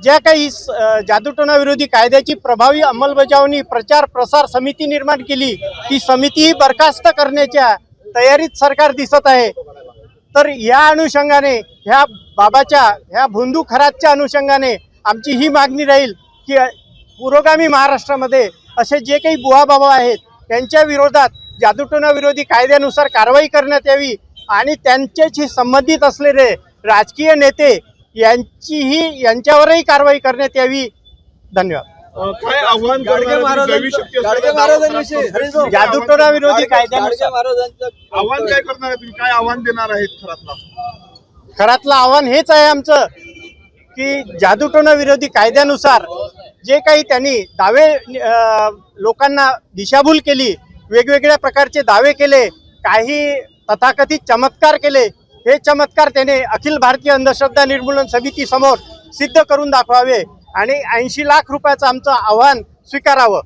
ज्या काही जादूटोणा विरोधी कायद्याची प्रभावी अंमलबजावणी प्रचार प्रसार समिती निर्माण केली, ती समिती बरखास्त करण्याच्या तयारीत सरकार दिसत आहे। तर या अनुषंगाने ह्या बाबाच्या ह्या भोंदू खरातच्या अनुषंगाने आमची ही मागणी राहील की पुरोगामी महाराष्ट्रामध्ये असे जे काही बुवा बाबा आहेत त्यांच्या विरोधात जादूटोणा विरोधी कायद्यानुसार कारवाई करण्यात यावी आणि त्यांच्याशी संबंधित असलेले राजकीय नेते यांच्यावरही कारवाई करण्यात यावी। धन्यवाद। काय आव्हान जादूटोणा विरोधी कायद्यानुसार आव्हान काय करणार आहे तुम्ही, काय आव्हान देणार आहेत? खरातलं आव्हान हेच आहे आमचं की जादूटोणा विरोधी कायद्यानुसार जे काही त्यांनी दावे लोकांना दिशाभूल केली, वेगवेगळ्या प्रकारचे दावे केले, काही तथाकथित चमत्कार केले, हे चमत्कार त्याने अखिल भारतीय अंधश्रद्धा निर्मूलन समिती समोर सिद्ध करून दाखवावे आणि 80 लाख रुपयाचं आमचं आव्हान स्वीकारावं।